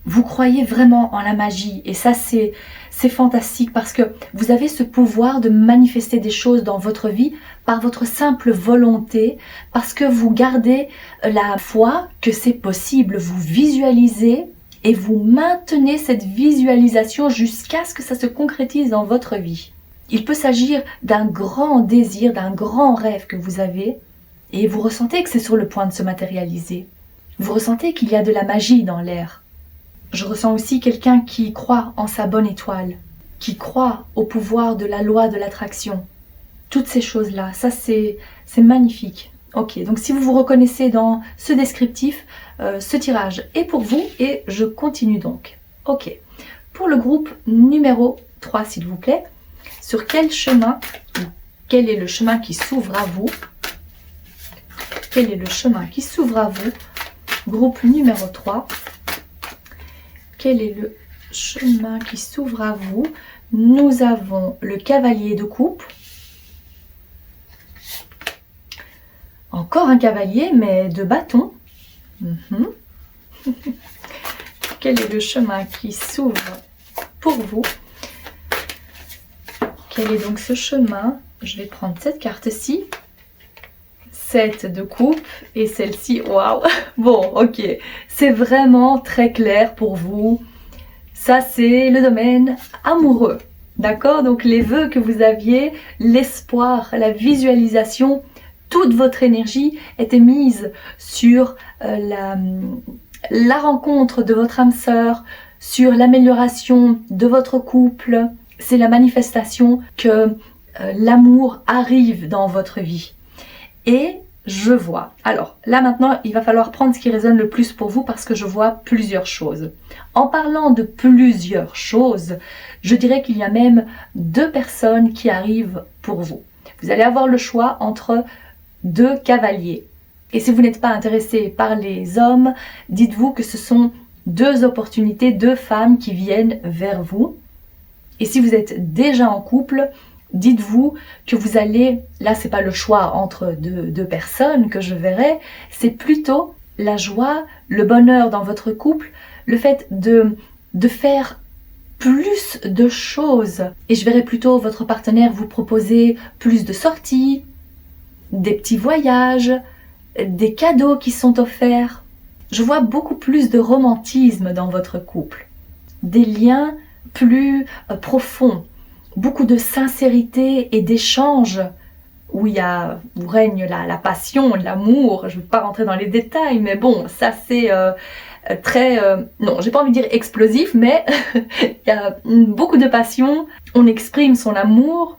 Vous croyez vraiment en la magie et ça c'est fantastique parce que vous avez ce pouvoir de manifester des choses dans votre vie par votre simple volonté, parce que vous gardez la foi que c'est possible, vous visualisez et vous maintenez cette visualisation jusqu'à ce que ça se concrétise dans votre vie. Il peut s'agir d'un grand désir, d'un grand rêve que vous avez et vous ressentez que c'est sur le point de se matérialiser. Vous ressentez qu'il y a de la magie dans l'air. Je ressens aussi quelqu'un qui croit en sa bonne étoile. qui croient au pouvoir de la loi de l'attraction. Toutes ces choses-là, ça c'est magnifique. Ok, donc si vous vous reconnaissez dans ce descriptif, ce tirage est pour vous et je continue donc. Ok, pour le groupe numéro 3 s'il vous plaît, sur quel chemin, quel est le chemin qui s'ouvre à vous? Quel est le chemin qui s'ouvre à vous? Groupe numéro 3, quel est le chemin qui s'ouvre à vous? Nous avons le cavalier de coupe. Encore un cavalier, mais de bâton. Quel est le chemin qui s'ouvre pour vous? Quel est donc ce chemin? Je vais prendre cette carte-ci. 7 de coupe et celle-ci, waouh! Bon, ok, c'est vraiment très clair pour vous. Ça, c'est le domaine amoureux. D'accord? Donc les vœux que vous aviez, l'espoir, la visualisation, toute votre énergie était mise sur la rencontre de votre âme sœur, sur l'amélioration de votre couple. C'est la manifestation que l'amour arrive dans votre vie. Et je vois. Alors là maintenant, il va falloir prendre ce qui résonne le plus pour vous parce que je vois plusieurs choses. En parlant de plusieurs choses, je dirais qu'il y a même 2 personnes qui arrivent pour vous. Vous allez avoir le choix entre 2 cavaliers. Et si vous n'êtes pas intéressé par les hommes, dites-vous que ce sont 2 opportunités, 2 femmes qui viennent vers vous. Et si vous êtes déjà en couple, dites-vous que vous allez, là c'est pas le choix entre deux personnes que je verrai, c'est plutôt la joie, le bonheur dans votre couple, le fait de faire plus de choses. Et je verrai plutôt votre partenaire vous proposer plus de sorties, des petits voyages, des cadeaux qui sont offerts. Je vois beaucoup plus de romantisme dans votre couple, des liens plus profonds. Beaucoup de sincérité et d'échange où règne la passion, l'amour. Je ne vais pas rentrer dans les détails, mais bon, ça c'est très, non, j'ai pas envie de dire explosif, mais il y a beaucoup de passion. On exprime son amour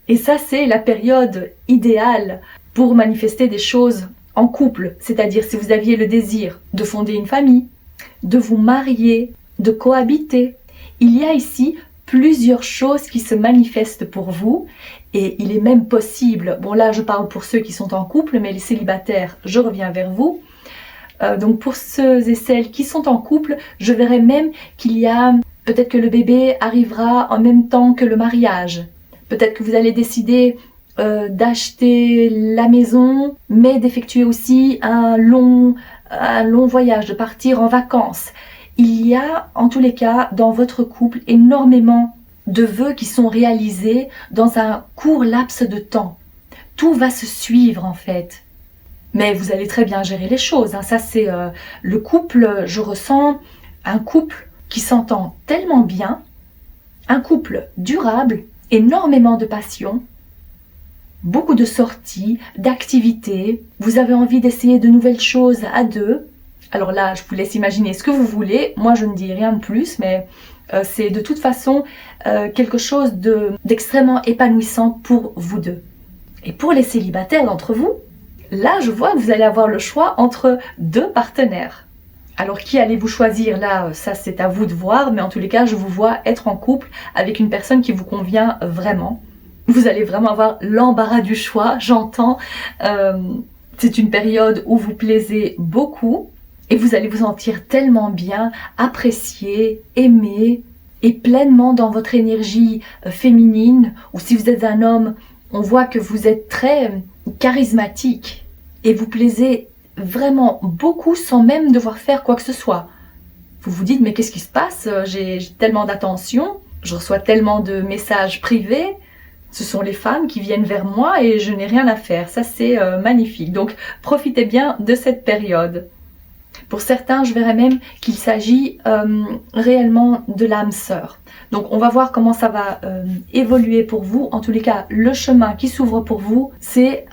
et ça c'est la période idéale pour manifester des choses en couple. C'est-à-dire si vous aviez le désir de fonder une famille, de vous marier, de cohabiter. Il y a ici plusieurs choses qui se manifestent pour vous et il est même possible, bon là je parle pour ceux qui sont en couple, mais les célibataires, je reviens vers vous. Donc pour ceux et celles qui sont en couple, je verrai même qu'il y a, peut-être que le bébé arrivera en même temps que le mariage. Peut-être que vous allez décider d'acheter la maison, mais d'effectuer aussi un long voyage, de partir en vacances. Il y a, en tous les cas, dans votre couple, énormément de vœux qui sont réalisés dans un court laps de temps. Tout va se suivre, en fait. Mais vous allez très bien gérer les choses. Hein. Ça, c'est le couple, je ressens un couple qui s'entend tellement bien, un couple durable, énormément de passion, beaucoup de sorties, d'activités. Vous avez envie d'essayer de nouvelles choses à 2. Alors là, je vous laisse imaginer ce que vous voulez. Moi, je ne dis rien de plus, mais c'est de toute façon quelque chose d'extrêmement épanouissant pour vous 2. Et pour les célibataires d'entre vous, là, je vois que vous allez avoir le choix entre 2 partenaires. Alors, qui allez-vous choisir là? Ça, c'est à vous de voir, mais en tous les cas, je vous vois être en couple avec une personne qui vous convient vraiment. Vous allez vraiment avoir l'embarras du choix, j'entends. C'est une période où vous plaisez beaucoup. Et vous allez vous sentir tellement bien, apprécié, aimé et pleinement dans votre énergie féminine. Ou si vous êtes un homme, on voit que vous êtes très charismatique et vous plaisez vraiment beaucoup sans même devoir faire quoi que ce soit. Vous vous dites mais qu'est-ce qui se passe? J'ai tellement d'attention, je reçois tellement de messages privés. Ce sont les femmes qui viennent vers moi et je n'ai rien à faire. Ça c'est magnifique. Donc profitez bien de cette période. Pour certains, je verrais même qu'il s'agit réellement de l'âme sœur. Donc on va voir comment ça va évoluer pour vous. En tous les cas, le chemin qui s'ouvre pour vous, c'est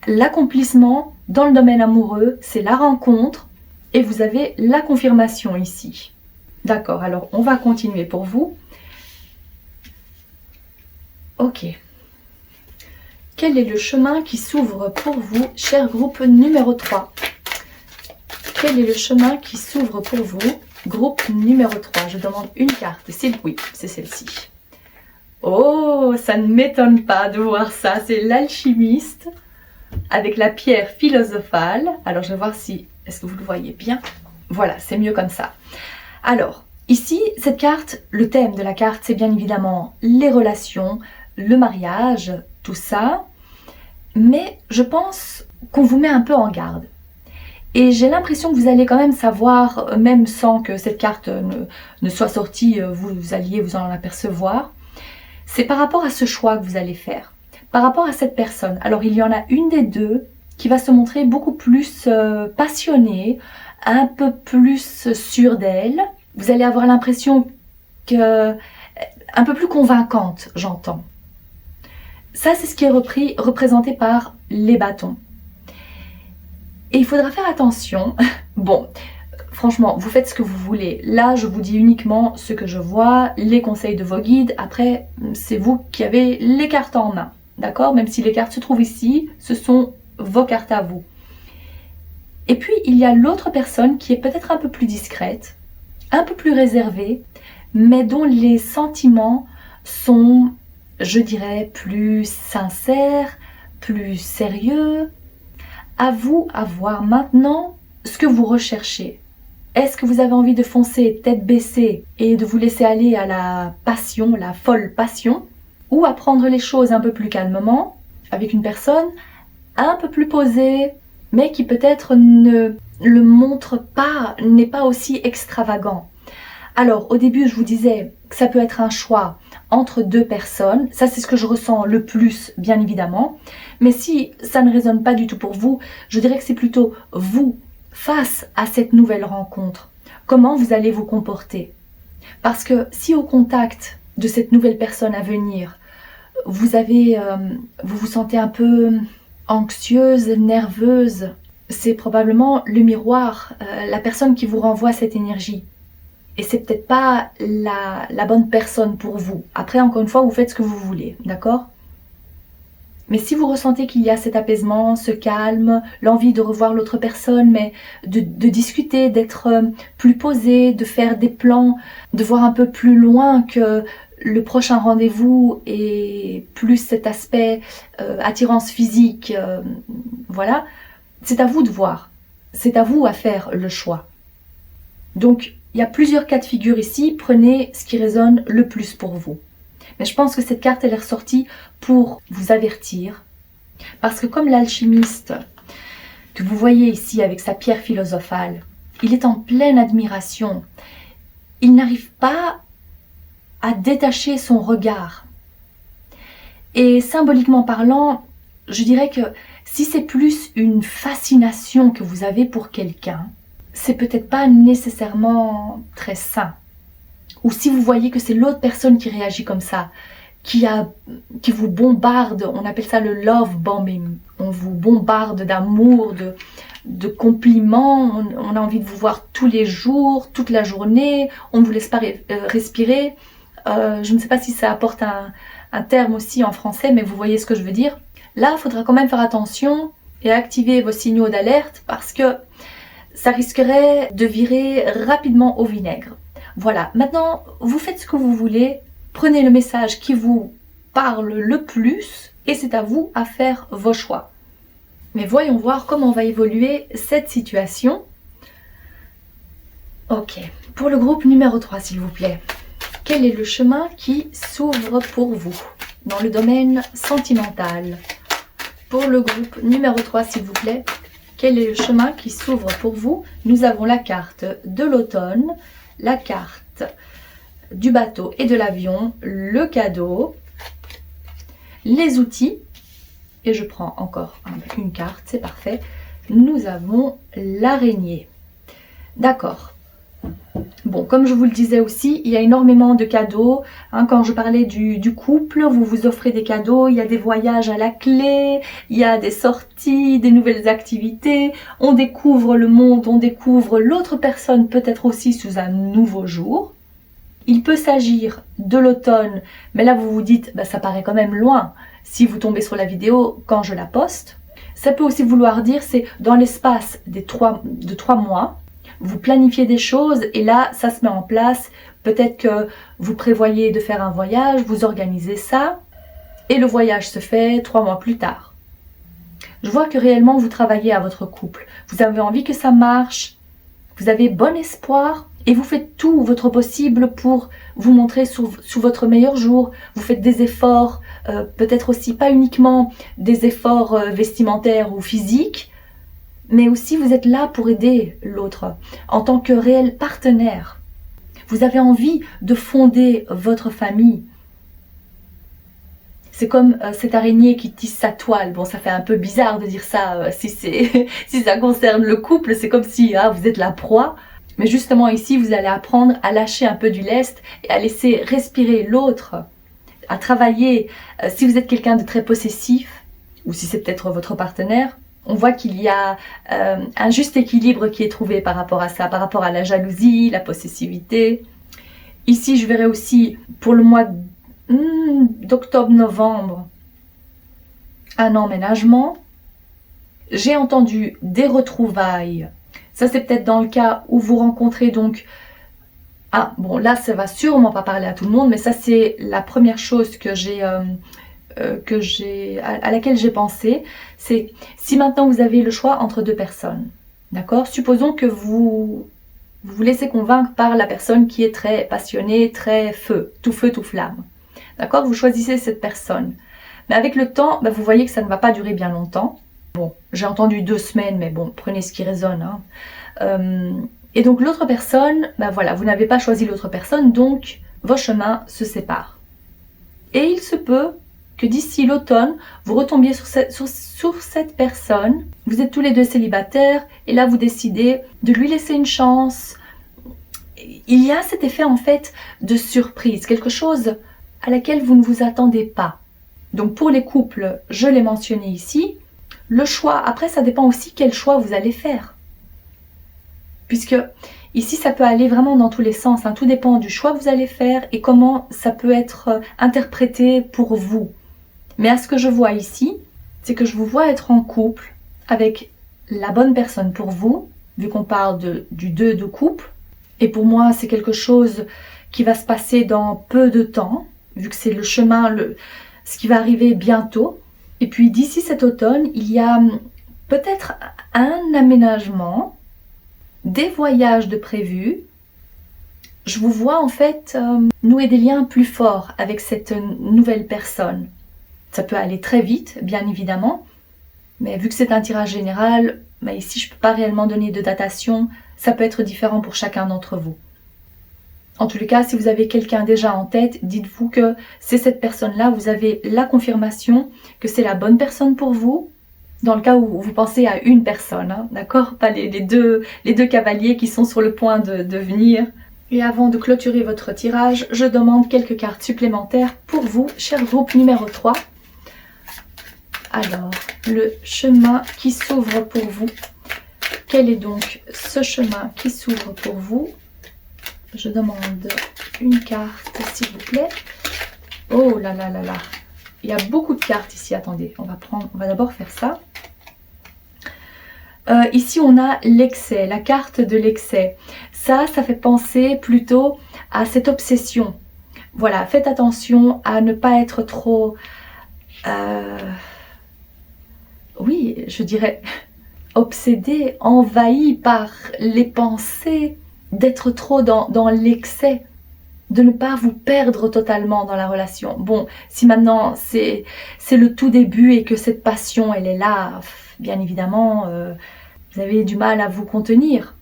l'accomplissement dans le domaine amoureux, c'est la rencontre et vous avez la confirmation ici. D'accord, alors on va continuer pour vous. Ok. Quel est le chemin qui s'ouvre pour vous, cher groupe numéro 3? Quel est le chemin qui s'ouvre pour vous, groupe numéro 3? Je demande une carte. Oui, c'est celle-ci. Oh, ça ne m'étonne pas de voir ça. C'est l'alchimiste avec la pierre philosophale. Alors, je vais voir si... Est-ce que vous le voyez bien? Voilà, c'est mieux comme ça. Alors, ici, cette carte, le thème de la carte, c'est bien évidemment les relations, le mariage, tout ça. Mais je pense qu'on vous met un peu en garde. Et j'ai l'impression que vous allez quand même savoir, même sans que cette carte ne soit sortie, vous alliez vous en apercevoir. C'est par rapport à ce choix que vous allez faire, par rapport à cette personne. Alors il y en a une des deux qui va se montrer beaucoup plus passionnée, un peu plus sûre d'elle. Vous allez avoir l'impression un peu plus convaincante, j'entends. Ça, c'est ce qui est représenté par les bâtons. Et il faudra faire attention. Bon, franchement, vous faites ce que vous voulez. Là, je vous dis uniquement ce que je vois, les conseils de vos guides. Après, c'est vous qui avez les cartes en main. D'accord? Même si les cartes se trouvent ici, ce sont vos cartes à vous. Et puis, il y a l'autre personne qui est peut-être un peu plus discrète, un peu plus réservée, mais dont les sentiments sont, je dirais, plus sincères, plus sérieux. À vous à voir maintenant ce que vous recherchez. Est-ce que vous avez envie de foncer tête baissée et de vous laisser aller à la passion, la folle passion, ou à prendre les choses un peu plus calmement avec une personne un peu plus posée, mais qui peut-être ne le montre pas, n'est pas aussi extravagant. Alors au début je vous disais que ça peut être un choix entre deux personnes, ça c'est ce que je ressens le plus bien évidemment, mais si ça ne résonne pas du tout pour vous, je dirais que c'est plutôt vous face à cette nouvelle rencontre, comment vous allez vous comporter. Parce que si au contact de cette nouvelle personne à venir, vous vous sentez un peu anxieuse, nerveuse, c'est probablement le miroir, la personne qui vous renvoie cette énergie. Et c'est peut-être pas la bonne personne pour vous. Après, encore une fois, vous faites ce que vous voulez, d'accord? Mais si vous ressentez qu'il y a cet apaisement, ce calme, l'envie de revoir l'autre personne, mais de discuter, d'être plus posé, de faire des plans, de voir un peu plus loin que le prochain rendez-vous et plus cet aspect attirance physique, voilà, c'est à vous de voir. C'est à vous à faire le choix. Donc, il y a plusieurs cas de figure ici, prenez ce qui résonne le plus pour vous. Mais je pense que cette carte elle est ressortie pour vous avertir. Parce que comme l'alchimiste que vous voyez ici avec sa pierre philosophale, il est en pleine admiration. Il n'arrive pas à détacher son regard. Et symboliquement parlant, je dirais que si c'est plus une fascination que vous avez pour quelqu'un, c'est peut-être pas nécessairement très sain. Ou si vous voyez que c'est l'autre personne qui réagit comme ça, qui vous bombarde, on appelle ça le love bombing, on vous bombarde d'amour, de compliments, on a envie de vous voir tous les jours, toute la journée, on ne vous laisse pas respirer. Je ne sais pas si ça apporte un terme aussi en français, mais vous voyez ce que je veux dire. Là, il faudra quand même faire attention et activer vos signaux d'alerte parce que ça risquerait de virer rapidement au vinaigre. Voilà, maintenant, vous faites ce que vous voulez, prenez le message qui vous parle le plus et c'est à vous à faire vos choix. Mais voyons voir comment va évoluer cette situation. Ok, pour le groupe numéro 3, s'il vous plaît. Quel est le chemin qui s'ouvre pour vous dans le domaine sentimental? Pour le groupe numéro 3, s'il vous plaît. Quel est le chemin qui s'ouvre pour vous? Nous avons la carte de l'automne, la carte du bateau et de l'avion, le cadeau, les outils, et je prends encore une carte, c'est parfait. Nous avons l'araignée. D'accord. Bon, comme je vous le disais aussi, il y a énormément de cadeaux. Quand je parlais du couple, vous vous offrez des cadeaux, il y a des voyages à la clé, il y a des sorties, des nouvelles activités. On découvre le monde, on découvre l'autre personne peut-être aussi sous un nouveau jour. Il peut s'agir de l'automne, mais là vous vous dites, bah, ça paraît quand même loin si vous tombez sur la vidéo quand je la poste. Ça peut aussi vouloir dire, c'est dans l'espace de 3 mois, vous planifiez des choses et là, ça se met en place. Peut-être que vous prévoyez de faire un voyage, vous organisez ça et le voyage se fait 3 mois plus tard. Je vois que réellement, vous travaillez à votre couple. Vous avez envie que ça marche, vous avez bon espoir et vous faites tout votre possible pour vous montrer sous votre meilleur jour. Vous faites des efforts, peut-être aussi pas uniquement des efforts vestimentaires ou physiques, mais aussi vous êtes là pour aider l'autre en tant que réel partenaire. Vous avez envie de fonder votre famille. C'est comme cette araignée qui tisse sa toile. Bon, ça fait un peu bizarre de dire ça si ça concerne le couple. C'est comme si vous êtes la proie. Mais justement ici, vous allez apprendre à lâcher un peu du lest et à laisser respirer l'autre, à travailler. Si vous êtes quelqu'un de très possessif, ou si c'est peut-être votre partenaire, on voit qu'il y a un juste équilibre qui est trouvé par rapport à ça, par rapport à la jalousie, la possessivité. Ici, je verrai aussi pour le mois d'octobre-novembre un emménagement. J'ai entendu des retrouvailles. Ça, c'est peut-être dans le cas où vous rencontrez donc... Ah, bon, là, ça va sûrement pas parler à tout le monde, mais ça, c'est la première chose à laquelle j'ai pensé. C'est si maintenant vous avez le choix entre deux personnes, d'accord? Supposons que vous vous laissez convaincre par la personne qui est très passionnée, très feu, tout flamme. D'accord? Vous choisissez cette personne. Mais avec le temps, vous voyez que ça ne va pas durer bien longtemps. Bon, j'ai entendu 2 semaines, mais bon, prenez ce qui résonne. Et donc l'autre personne, voilà, vous n'avez pas choisi l'autre personne, donc vos chemins se séparent. Et il se peut que d'ici l'automne, vous retombiez sur cette personne. Vous êtes tous les deux célibataires, et là vous décidez de lui laisser une chance. Il y a cet effet en fait de surprise, quelque chose à laquelle vous ne vous attendez pas. Donc pour les couples, je l'ai mentionné ici, le choix, après ça dépend aussi quel choix vous allez faire. Puisque ici ça peut aller vraiment dans tous les sens, tout dépend du choix que vous allez faire et comment ça peut être interprété pour vous. Mais à ce que je vois ici, c'est que je vous vois être en couple avec la bonne personne pour vous, vu qu'on parle du 2 de couple. Et pour moi, c'est quelque chose qui va se passer dans peu de temps, vu que c'est le chemin, ce qui va arriver bientôt. Et puis d'ici cet automne, il y a peut-être un aménagement, des voyages de prévus. Je vous vois en fait nouer des liens plus forts avec cette nouvelle personne. Ça peut aller très vite, bien évidemment, mais vu que c'est un tirage général, ici je ne peux pas réellement donner de datation, ça peut être différent pour chacun d'entre vous. En tous les cas, si vous avez quelqu'un déjà en tête, dites-vous que c'est cette personne-là, vous avez la confirmation que c'est la bonne personne pour vous, dans le cas où vous pensez à une personne, d'accord? Pas les deux cavaliers qui sont sur le point de venir. Et avant de clôturer votre tirage, je demande quelques cartes supplémentaires pour vous, cher groupe numéro 3. Alors, le chemin qui s'ouvre pour vous. Quel est donc ce chemin qui s'ouvre pour vous? Je demande une carte, s'il vous plaît. Oh là là là là. Il y a beaucoup de cartes ici. Attendez, on va d'abord faire ça. Ici, on a l'excès, la carte de l'excès. Ça fait penser plutôt à cette obsession. Voilà, faites attention à ne pas être trop... oui, je dirais obsédé, envahi par les pensées, d'être trop dans l'excès, de ne pas vous perdre totalement dans la relation. Bon, si maintenant c'est le tout début et que cette passion, elle est là, bien évidemment, vous avez du mal à vous contenir.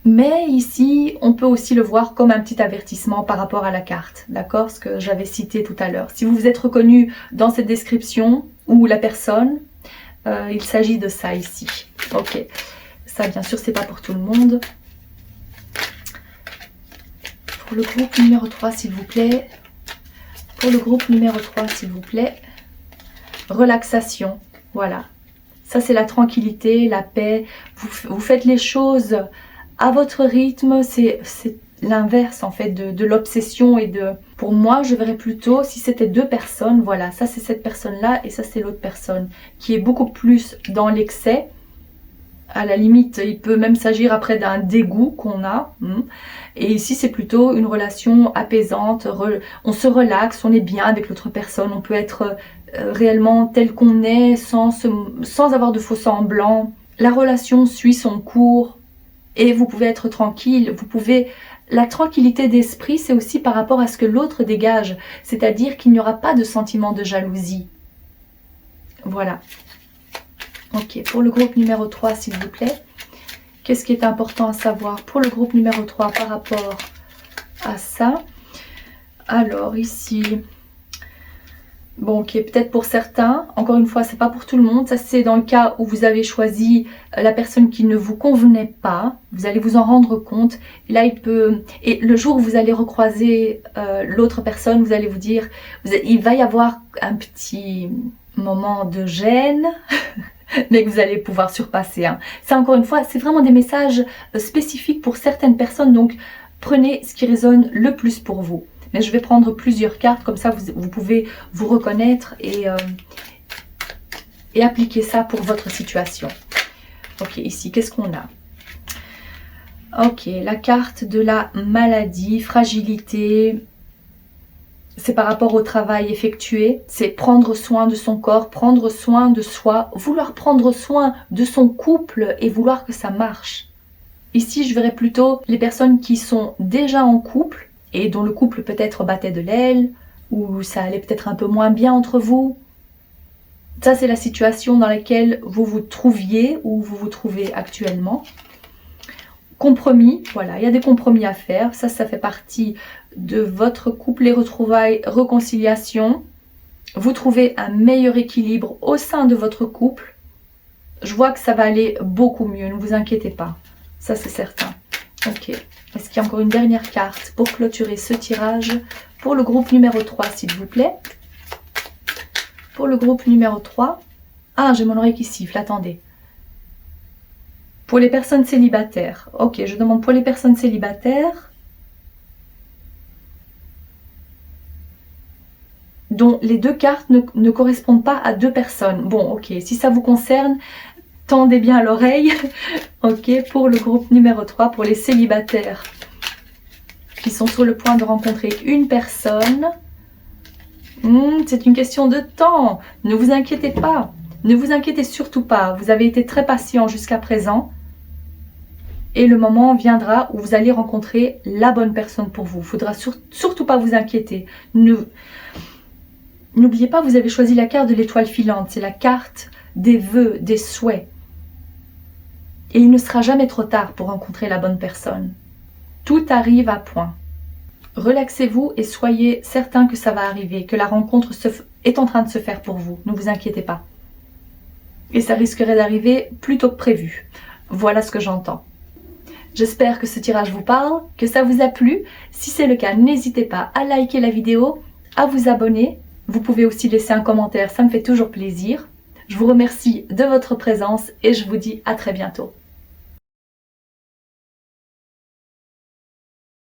Mais ici, on peut aussi le voir comme un petit avertissement par rapport à la carte, d'accord? Ce que j'avais cité tout à l'heure. Si vous vous êtes reconnu dans cette description, ou la personne, il s'agit de ça ici. Ok, ça bien sûr, c'est pas pour tout le monde. Pour le groupe numéro 3, s'il vous plaît. Pour le groupe numéro 3, s'il vous plaît. Relaxation, voilà. Ça, c'est la tranquillité, la paix. Vous faites les choses à votre rythme. C'est l'inverse en fait de l'obsession et de... Pour moi, je verrais plutôt si c'était deux personnes, voilà, ça c'est cette personne-là et ça c'est l'autre personne, qui est beaucoup plus dans l'excès. À la limite, il peut même s'agir après d'un dégoût qu'on a. Et ici, c'est plutôt une relation apaisante. On se relaxe, on est bien avec l'autre personne. On peut être réellement tel qu'on est sans avoir de faux semblants. La relation suit son cours et vous pouvez être tranquille. Vous pouvez... La tranquillité d'esprit, c'est aussi par rapport à ce que l'autre dégage. C'est-à-dire qu'il n'y aura pas de sentiment de jalousie. Voilà. Ok, pour le groupe numéro 3, s'il vous plaît. Qu'est-ce qui est important à savoir pour le groupe numéro 3 par rapport à ça? Alors, ici... Bon, ok, peut-être pour certains. Encore une fois, c'est pas pour tout le monde. Ça, c'est dans le cas où vous avez choisi la personne qui ne vous convenait pas. Vous allez vous en rendre compte. Là, il peut... Et le jour où vous allez recroiser l'autre personne, vous allez vous dire... Il va y avoir un petit moment de gêne... mais que vous allez pouvoir surpasser. Ça, encore une fois, c'est vraiment des messages spécifiques pour certaines personnes, donc prenez ce qui résonne le plus pour vous. Mais je vais prendre plusieurs cartes, comme ça vous pouvez vous reconnaître et appliquer ça pour votre situation. Ok, ici, qu'est-ce qu'on a? Ok, la carte de la maladie, fragilité... C'est par rapport au travail effectué, c'est prendre soin de son corps, prendre soin de soi, vouloir prendre soin de son couple et vouloir que ça marche. Ici, je verrais plutôt les personnes qui sont déjà en couple et dont le couple peut-être battait de l'aile ou ça allait peut-être un peu moins bien entre vous. Ça, c'est la situation dans laquelle vous vous trouviez ou vous vous trouvez actuellement. Compromis, voilà, il y a des compromis à faire, ça fait partie de votre couple, les retrouvailles, réconciliation. Vous trouvez un meilleur équilibre au sein de votre couple. Je vois que ça va aller beaucoup mieux, ne vous inquiétez pas, ça c'est certain. Ok, est-ce qu'il y a encore une dernière carte pour clôturer ce tirage pour le groupe numéro 3, s'il vous plaît? Pour le groupe numéro 3, ah, j'ai mon oreille qui siffle, attendez. Pour les personnes célibataires, ok, je demande pour les personnes célibataires dont les deux cartes ne correspondent pas à deux personnes. Bon, ok, si ça vous concerne, tendez bien l'oreille. Ok, pour le groupe numéro 3, pour les célibataires qui sont sur le point de rencontrer une personne. C'est une question de temps, ne vous inquiétez pas. Ne vous inquiétez surtout pas, vous avez été très patient jusqu'à présent et le moment viendra où vous allez rencontrer la bonne personne pour vous. Il ne faudra surtout pas vous inquiéter. N'oubliez pas, vous avez choisi la carte de l'étoile filante, c'est la carte des vœux, des souhaits. Et il ne sera jamais trop tard pour rencontrer la bonne personne. Tout arrive à point. Relaxez-vous et soyez certain que ça va arriver, que la rencontre est en train de se faire pour vous. Ne vous inquiétez pas. Et ça risquerait d'arriver plus tôt que prévu. Voilà ce que j'entends. J'espère que ce tirage vous parle, que ça vous a plu. Si c'est le cas, n'hésitez pas à liker la vidéo, à vous abonner. Vous pouvez aussi laisser un commentaire, ça me fait toujours plaisir. Je vous remercie de votre présence et je vous dis à très bientôt.